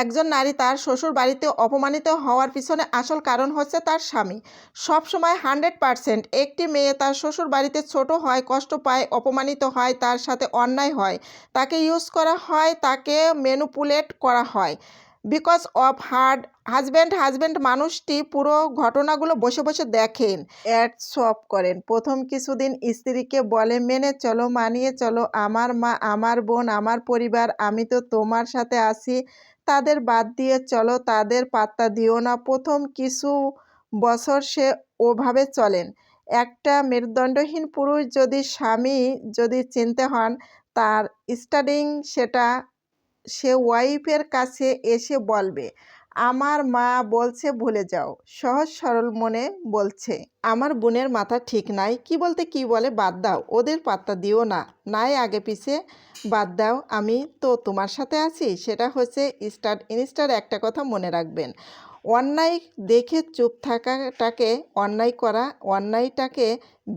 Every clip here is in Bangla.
একজন নারী তার শ্বশুর বাড়িতে অপমানিত হওয়ার পিছনে আসল কারণ হচ্ছে তার স্বামী। সবসময় 100% একটি মেয়ে তার শ্বশুর বাড়িতে ছোট হয়, কষ্ট পায়, অপমানিত হয়, তার সাথে অন্যায় হয়, তাকে ইউজ করা হয়, তাকে ম্যানিপুলেট করা হয় বিকজ অফ হার্ড হাজব্যান্ড মানুষটি পুরো ঘটনাগুলো বসে বসে দেখেন, অ্যাডসপ করেন। প্রথম কিছুদিন স্ত্রীকে বলে মেনে চলো, মানিয়ে চলো, আমার মা, আমার বোন, আমার পরিবার, আমি তো তোমার সাথে আছি, তাদের বাদ দিয়ে চলো, তাদের পাত্তা দিও না। প্রথম কিছু বছর সে ওভাবে চলেন। একটা মেরুদণ্ডহীন পুরুষ যদি স্বামী যদি চিনতে হন তার স্টাডিং, সেটা সে ওয়াইফের কাছে এসে বলবে, আমার মা বলছে ভুলে যাও, সহজ সরল মনে বলছে, আমার বোনের মাথা ঠিক নাই, কি বলতে কি বলে, বাদ দাও, ওদের পাত্তা দিও না, নাই আগে পিছে বাদ দাও, আমি তো তোমার সাথে আছি। সেটা হচ্ছে ইনস্টার একটা কথা মনে রাখবেন, অন্যায় দেখে চুপ থাকাটাকে অন্যায় করা, অন্যায়টাকে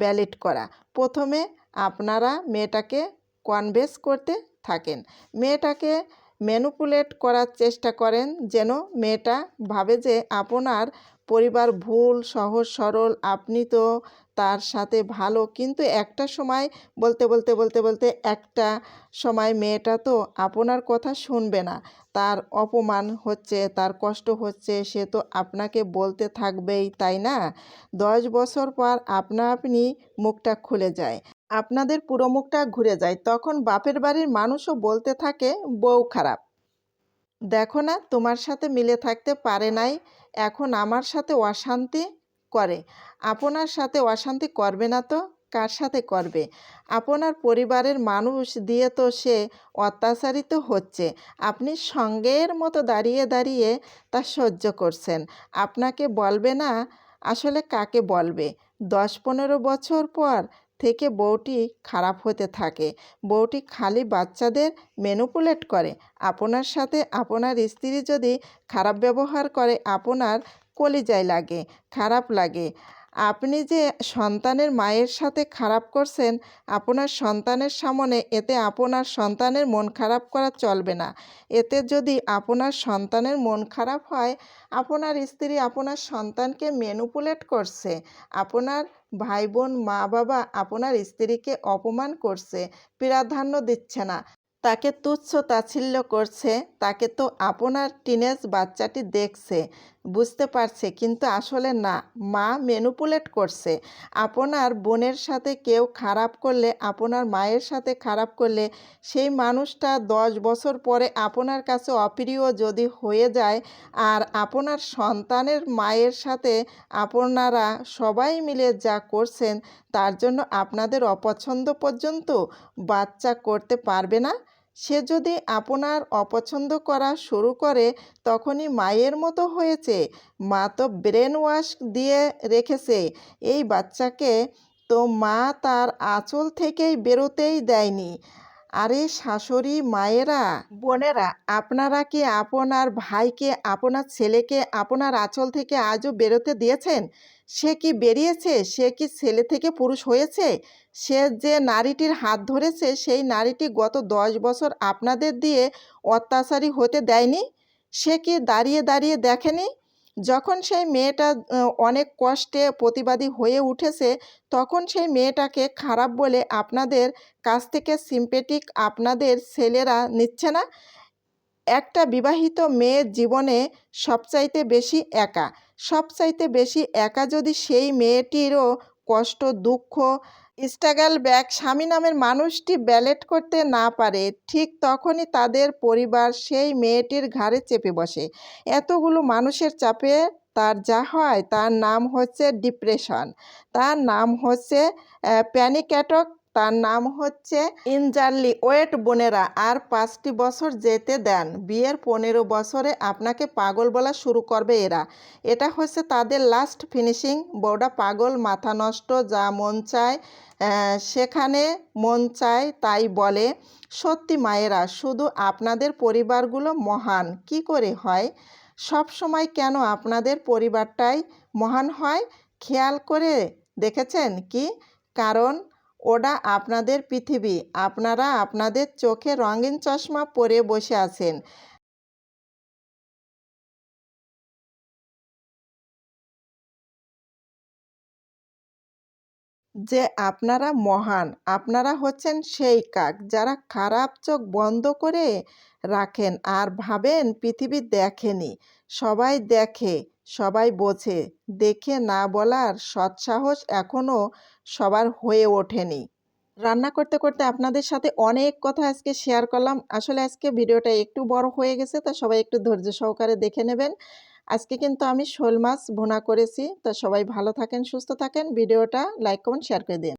ভ্যালিড করা। প্রথমে আপনারা মেয়েটাকে কনভিন্স করতে থাকেন, মেয়েটাকে ম্যানিপুলেট করার চেষ্টা করেন, যেন মেয়েটা ভাবে যে আপনার পরিবার ভুল, সহজ সরল, আপনি তো তার সাথে ভালো। কিন্তু একটা সময় বলতে একটা সময় মেয়েটা তো আপনার কথা শুনবে না, তার অপমান হচ্ছে, তার কষ্ট হচ্ছে, সে তো আপনাকে বলতে থাকবেই, তাই না? 10 বছর পর আপনি মুখটা খুলে যায়, আপনাদের পুরো মুখটা ঘুরে যায়, তখন বাপের বাড়ির মানুষও বলতে থাকে বউ খারাপ, দেখো না তোমার সাথে মিলে থাকতে পারে নাই, এখন আমার সাথে অশান্তি করে। আপনার সাথে অশান্তি করবে না তো কার সাথে করবে? আপনার পরিবারের মানুষ দিয়ে তো সে অত্যাচারিত হচ্ছে, আপনি সঙ্গের মতো দাঁড়িয়ে তা সহ্য করছেন, আপনাকে বলবে না? আসলে কাকে বলবে? 10-15 বছর পর থেকে বউটি খারাপ হতে থাকে, বউটি খালি বাচ্চাদের ম্যানিপুলেট করে। আপনার সাথে আপনার স্ত্রী যদি খারাপ ব্যবহার করে আপনার কলিজায় লাগে, খারাপ লাগে। আপনি যে সন্তানের মায়ের সাথে খারাপ করছেন আপনার সন্তানের সামনে, এতে আপনার সন্তানের মন খারাপ করা চলবে না। এতে যদি আপনার সন্তানের মন খারাপ হয়, আপনার স্ত্রী আপনার সন্তানকে ম্যানিপুলেট করছে, আপনার ভাই বোন, মা বাবা আপনার স্ত্রীকে অপমান করছে, প্রাধান্য দিচ্ছে না, তাকে তুচ্ছ তাচ্ছিল্য করছে, তাকে তো আপনার টিনেজ বাচ্চাটি দেখছে, বুঝতে পারছে, কিন্তু আসলে না, মা ম্যানিপুলেট করছে। আপনার বোনের সাথে কেউ খারাপ করলে, আপনার মায়ের সাথে খারাপ করলে, সেই মানুষটা 10 বছর পরে আপনার কাছে অপ্রিয় যদি হয়ে যায়, আর আপনার সন্তানের মায়ের সাথে আপনারা সবাই মিলে যা করছেন তার জন্য আপনাদের অপছন্দ পর্যন্ত বাচ্চা করতে পারবে না। সে যদি আপনার অপছন্দ করা শুরু করে তখনই মায়ের মতো হয়েছে, মা তো ব্রেন ওয়াশ দিয়ে রেখেছে এই বাচ্চাকে, তো মা তার আঁচল থেকেই বেরোতেই দেয়নি। আরে শাশুড়ি মায়েরা, বোনেরা, আপনারা কি আপনার ভাইকে, আপনার ছেলেকে আপনার আঁচল থেকে আজও বেরোতে দিয়েছেন? সে কি বেরিয়েছে? সে কি ছেলে থেকে পুরুষ হয়েছে? সে যে নারীটির হাত ধরেছে সেই নারীটি গত 10 বছর আপনাদের দিয়ে অত্যাচারী হতে দেয়নি? সে কি দাঁড়িয়ে দেখেনি? যখন সেই মেয়েটা অনেক কষ্টে প্রতিবাদী হয়ে উঠেছে, তখন সেই মেয়েটাকে খারাপ বলে আপনাদের কাছ থেকে সিম্প্যাথি আপনাদের ছেলেরা নিচ্ছে না? একটা বিবাহিত মেয়ের জীবনে সবচাইতে বেশি একা যদি সেই মেয়েটিরও কষ্ট, দুঃখ, স্ট্রাগল ব্যাক স্বামী নামের মানুষটি ব্যালেট করতে না পারে, ঠিক তখনই তাদের পরিবার সেই মেয়েটির ঘাড়ে চেপে বসে। এতগুলো মানুষের চাপে তার যা হয় তার নাম হচ্ছে ডিপ্রেশন, তার নাম হচ্ছে প্যানিক অ্যাটাক, তার নাম হচ্ছে ইনজারলি ওয়েট। বোনেরা, আর 5টি বছর যেতে দেন, বিয়ের 15 বছরে আপনাকে পাগল বলা শুরু করবে এরা। এটা হচ্ছে তাদের লাস্ট ফিনিশিং। বউটা পাগল, মাথা নষ্ট, যা মন চায় সেখানে মন চায় তাই বলে। সত্যি মায়েরা, শুধু আপনাদের পরিবারগুলো মহান কি করে হয়? সব সময় কেন আপনাদের পরিবারটাই মহান হয়? খেয়াল করে দেখেছেন কি? কারণ ওটা আপনাদের পৃথিবী, আপনারা আপনাদের চোখে রঙিন চশমা পরে বসে আছেন। যে আপনারা মহান, আপনারা হচ্ছেন সেই কাক যারা খারাপ চোখ বন্ধ করে রাখেন আর ভাবেন পৃথিবী দেখেনি। সবাই দেখে, সবাই বোঝে, দেখে না বলার সৎসাহস এখনও সবার হয়ে ওঠেনি। রান্না করতে করতে আপনাদের সাথে অনেক কথা আজকে শেয়ার করলাম। আসলে আজকে ভিডিওটা একটু বড় হয়ে গেছে, তা সবাই একটু ধৈর্য সহকারে দেখে নেবেন। আজকে কিন্তু আমি শোল মাছ ভুনা করেছি। তো সবাই ভালো থাকেন, সুস্থ থাকেন। ভিডিওটা লাইক, কমেন্ট, শেয়ার করে দিন।